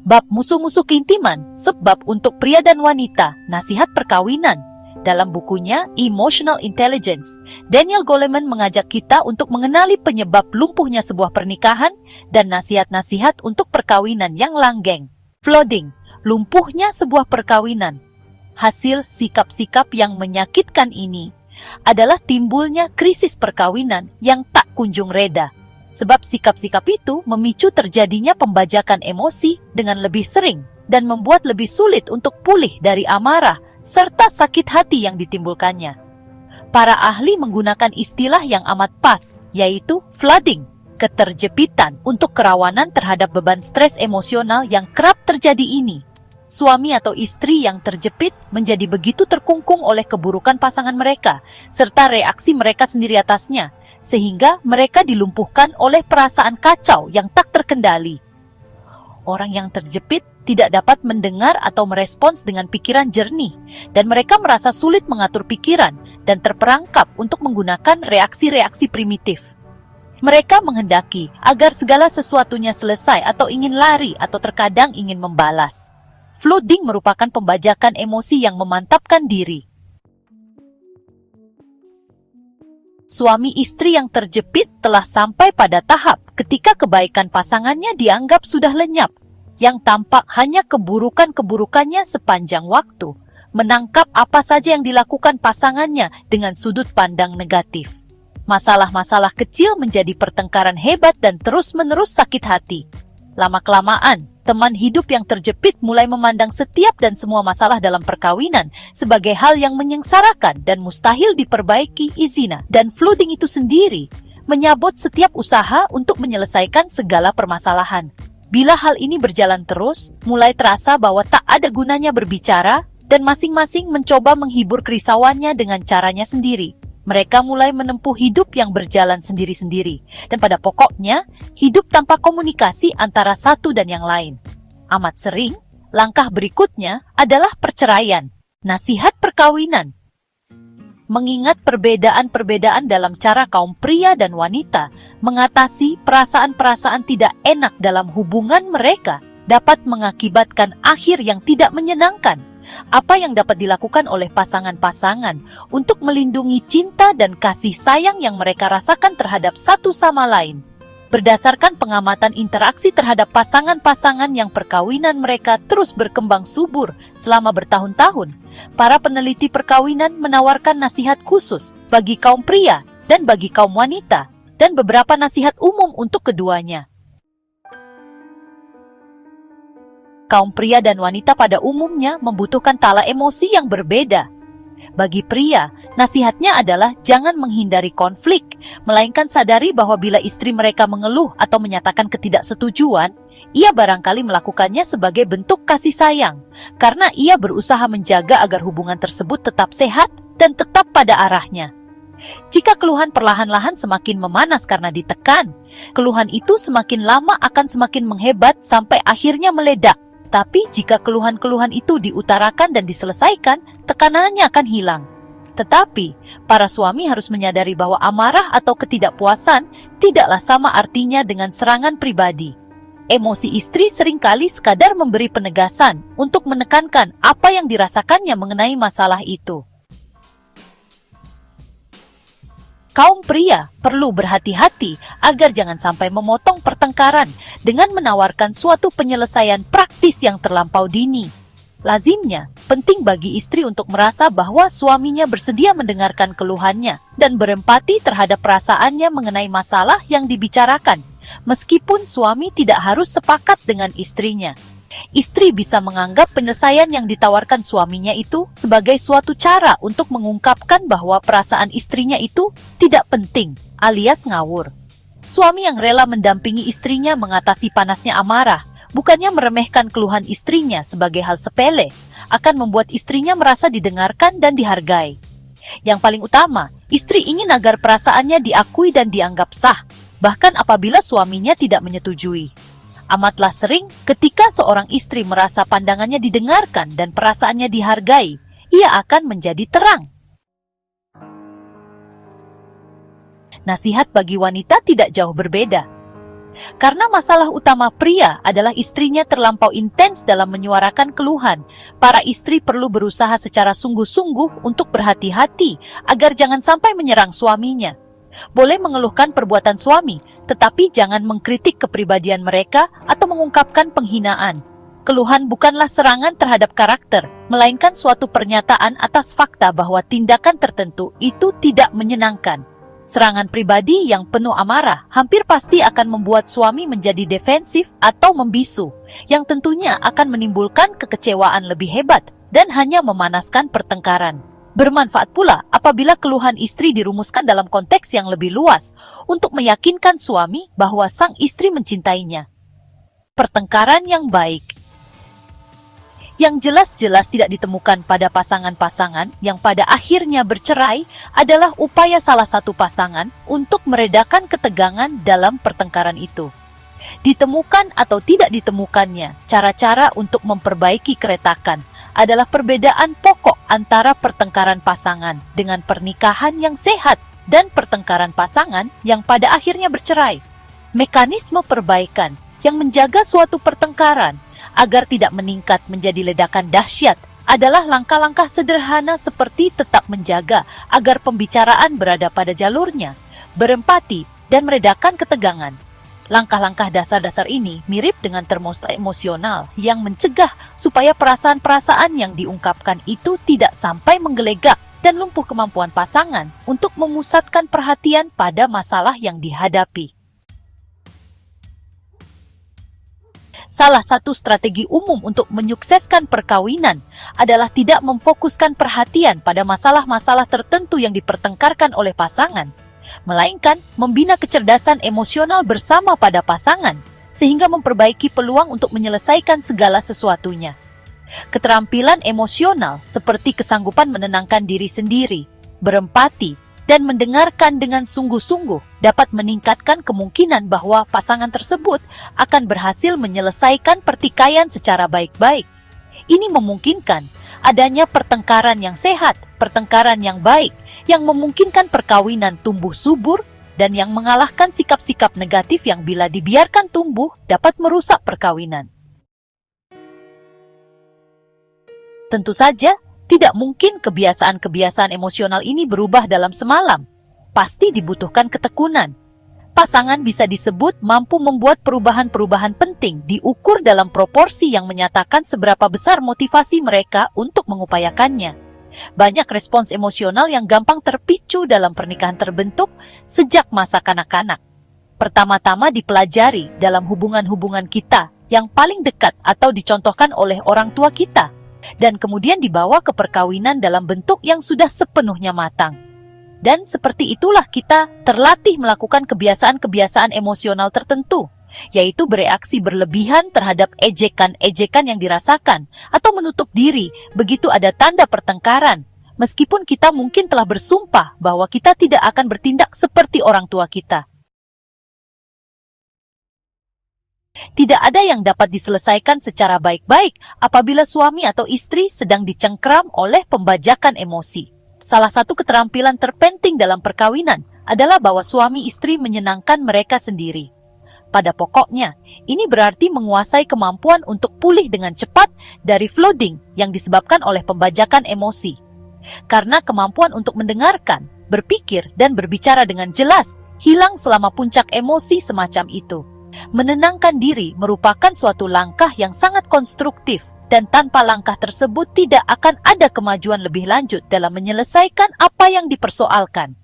Bab musuh-musuh keintiman, sebab untuk pria dan wanita, nasihat perkawinan. Dalam bukunya Emotional Intelligence, Daniel Goleman mengajak kita untuk mengenali penyebab lumpuhnya sebuah pernikahan dan nasihat-nasihat untuk perkawinan yang langgeng. Flooding, lumpuhnya sebuah perkawinan. Hasil sikap-sikap yang menyakitkan ini adalah timbulnya krisis perkawinan yang tak kunjung reda. Sebab sikap-sikap itu memicu terjadinya pembajakan emosi dengan lebih sering dan membuat lebih sulit untuk pulih dari amarah serta sakit hati yang ditimbulkannya. Para ahli menggunakan istilah yang amat pas, yaitu flooding, keterjepitan untuk kerawanan terhadap beban stres emosional yang kerap terjadi ini. Suami atau istri yang terjepit menjadi begitu terkungkung oleh keburukan pasangan mereka, serta reaksi mereka sendiri atasnya, sehingga mereka dilumpuhkan oleh perasaan kacau yang tak terkendali. Orang yang terjepit tidak dapat mendengar atau merespons dengan pikiran jernih, dan mereka merasa sulit mengatur pikiran dan terperangkap untuk menggunakan reaksi-reaksi primitif. Mereka menghendaki agar segala sesuatunya selesai atau ingin lari atau terkadang ingin membalas. Flooding merupakan pembajakan emosi yang memantapkan diri. Suami istri yang terjepit telah sampai pada tahap ketika kebaikan pasangannya dianggap sudah lenyap, yang tampak hanya keburukan-keburukannya sepanjang waktu, menangkap apa saja yang dilakukan pasangannya dengan sudut pandang negatif. Masalah-masalah kecil menjadi pertengkaran hebat dan terus-menerus sakit hati. Lama-kelamaan, teman hidup yang terjepit mulai memandang setiap dan semua masalah dalam perkawinan sebagai hal yang menyengsarakan dan mustahil diperbaiki. Zina dan flooding itu sendiri menyabot setiap usaha untuk menyelesaikan segala permasalahan. Bila hal ini berjalan terus, mulai terasa bahwa tak ada gunanya berbicara dan masing-masing mencoba menghibur kerisauannya dengan caranya sendiri. Mereka mulai menempuh hidup yang berjalan sendiri-sendiri, dan pada pokoknya, hidup tanpa komunikasi antara satu dan yang lain. Amat sering, langkah berikutnya adalah perceraian, nasihat perkawinan. Mengingat perbedaan-perbedaan dalam cara kaum pria dan wanita mengatasi perasaan-perasaan tidak enak dalam hubungan mereka dapat mengakibatkan akhir yang tidak menyenangkan. Apa yang dapat dilakukan oleh pasangan-pasangan untuk melindungi cinta dan kasih sayang yang mereka rasakan terhadap satu sama lain? Berdasarkan pengamatan interaksi terhadap pasangan-pasangan yang perkawinan mereka terus berkembang subur selama bertahun-tahun, para peneliti perkawinan menawarkan nasihat khusus bagi kaum pria dan bagi kaum wanita, dan beberapa nasihat umum untuk keduanya. Kaum pria dan wanita pada umumnya membutuhkan tala emosi yang berbeda. Bagi pria, nasihatnya adalah jangan menghindari konflik, melainkan sadari bahwa bila istri mereka mengeluh atau menyatakan ketidaksetujuan, ia barangkali melakukannya sebagai bentuk kasih sayang, karena ia berusaha menjaga agar hubungan tersebut tetap sehat dan tetap pada arahnya. Jika keluhan perlahan-lahan semakin memanas karena ditekan, keluhan itu semakin lama akan semakin menghebat sampai akhirnya meledak. Tapi jika keluhan-keluhan itu diutarakan dan diselesaikan, tekanannya akan hilang. Tetapi, para suami harus menyadari bahwa amarah atau ketidakpuasan tidaklah sama artinya dengan serangan pribadi. Emosi istri seringkali sekadar memberi penegasan untuk menekankan apa yang dirasakannya mengenai masalah itu. Kaum pria perlu berhati-hati agar jangan sampai memotong pertengkaran dengan menawarkan suatu penyelesaian praktis yang terlampau dini. Lazimnya, penting bagi istri untuk merasa bahwa suaminya bersedia mendengarkan keluhannya dan berempati terhadap perasaannya mengenai masalah yang dibicarakan, meskipun suami tidak harus sepakat dengan istrinya. Istri bisa menganggap penyelesaian yang ditawarkan suaminya itu sebagai suatu cara untuk mengungkapkan bahwa perasaan istrinya itu tidak penting, alias ngawur. Suami yang rela mendampingi istrinya mengatasi panasnya amarah, bukannya meremehkan keluhan istrinya sebagai hal sepele, akan membuat istrinya merasa didengarkan dan dihargai. Yang paling utama, istri ingin agar perasaannya diakui dan dianggap sah, bahkan apabila suaminya tidak menyetujui. Amatlah sering ketika seorang istri merasa pandangannya didengarkan dan perasaannya dihargai, ia akan menjadi terang. Nasihat bagi wanita tidak jauh berbeda. Karena masalah utama pria adalah istrinya terlampau intens dalam menyuarakan keluhan, para istri perlu berusaha secara sungguh-sungguh untuk berhati-hati agar jangan sampai menyerang suaminya. Boleh mengeluhkan perbuatan suami, tetapi jangan mengkritik kepribadian mereka atau mengungkapkan penghinaan. Keluhan bukanlah serangan terhadap karakter, melainkan suatu pernyataan atas fakta bahwa tindakan tertentu itu tidak menyenangkan. Serangan pribadi yang penuh amarah hampir pasti akan membuat suami menjadi defensif atau membisu, yang tentunya akan menimbulkan kekecewaan lebih hebat dan hanya memanaskan pertengkaran. Bermanfaat pula apabila keluhan istri dirumuskan dalam konteks yang lebih luas untuk meyakinkan suami bahwa sang istri mencintainya. Pertengkaran yang baik yang jelas-jelas tidak ditemukan pada pasangan-pasangan yang pada akhirnya bercerai adalah upaya salah satu pasangan untuk meredakan ketegangan dalam pertengkaran itu. Ditemukan atau tidak ditemukannya cara-cara untuk memperbaiki keretakan adalah perbedaan pokok antara pertengkaran pasangan dengan pernikahan yang sehat dan pertengkaran pasangan yang pada akhirnya bercerai. Mekanisme perbaikan yang menjaga suatu pertengkaran agar tidak meningkat menjadi ledakan dahsyat adalah langkah-langkah sederhana seperti tetap menjaga agar pembicaraan berada pada jalurnya, berempati, dan meredakan ketegangan. Langkah-langkah dasar-dasar ini mirip dengan termosta emosional yang mencegah supaya perasaan-perasaan yang diungkapkan itu tidak sampai menggelegak dan lumpuh kemampuan pasangan untuk memusatkan perhatian pada masalah yang dihadapi. Salah satu strategi umum untuk menyukseskan perkawinan adalah tidak memfokuskan perhatian pada masalah-masalah tertentu yang dipertengkarkan oleh pasangan, melainkan membina kecerdasan emosional bersama pada pasangan, sehingga memperbaiki peluang untuk menyelesaikan segala sesuatunya. Keterampilan emosional seperti kesanggupan menenangkan diri sendiri, berempati, dan mendengarkan dengan sungguh-sungguh dapat meningkatkan kemungkinan bahwa pasangan tersebut akan berhasil menyelesaikan pertikaian secara baik-baik. Ini memungkinkan adanya pertengkaran yang sehat, pertengkaran yang baik, yang memungkinkan perkawinan tumbuh subur, dan yang mengalahkan sikap-sikap negatif yang bila dibiarkan tumbuh dapat merusak perkawinan. Tentu saja, tidak mungkin kebiasaan-kebiasaan emosional ini berubah dalam semalam. Pasti dibutuhkan ketekunan. Pasangan bisa disebut mampu membuat perubahan-perubahan penting diukur dalam proporsi yang menyatakan seberapa besar motivasi mereka untuk mengupayakannya. Banyak respons emosional yang gampang terpicu dalam pernikahan terbentuk sejak masa kanak-kanak. Pertama-tama dipelajari dalam hubungan-hubungan kita yang paling dekat atau dicontohkan oleh orang tua kita, dan kemudian dibawa ke perkawinan dalam bentuk yang sudah sepenuhnya matang. Dan seperti itulah kita terlatih melakukan kebiasaan-kebiasaan emosional tertentu, yaitu bereaksi berlebihan terhadap ejekan-ejekan yang dirasakan, atau menutup diri begitu ada tanda pertengkaran, meskipun kita mungkin telah bersumpah bahwa kita tidak akan bertindak seperti orang tua kita. Tidak ada yang dapat diselesaikan secara baik-baik apabila suami atau istri sedang dicengkram oleh pembajakan emosi. Salah satu keterampilan terpenting dalam perkawinan adalah bahwa suami istri menyenangkan mereka sendiri. Pada pokoknya, ini berarti menguasai kemampuan untuk pulih dengan cepat dari flooding yang disebabkan oleh pembajakan emosi. Karena kemampuan untuk mendengarkan, berpikir, dan berbicara dengan jelas hilang selama puncak emosi semacam itu. Menenangkan diri merupakan suatu langkah yang sangat konstruktif, dan tanpa langkah tersebut tidak akan ada kemajuan lebih lanjut dalam menyelesaikan apa yang dipersoalkan.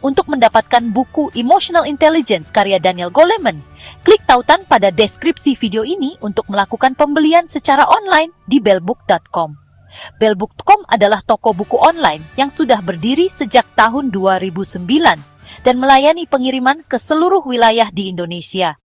Untuk mendapatkan buku Emotional Intelligence karya Daniel Goleman, klik tautan pada deskripsi video ini untuk melakukan pembelian secara online di bellbook.com. Bellbook.com adalah toko buku online yang sudah berdiri sejak tahun 2009 dan melayani pengiriman ke seluruh wilayah di Indonesia.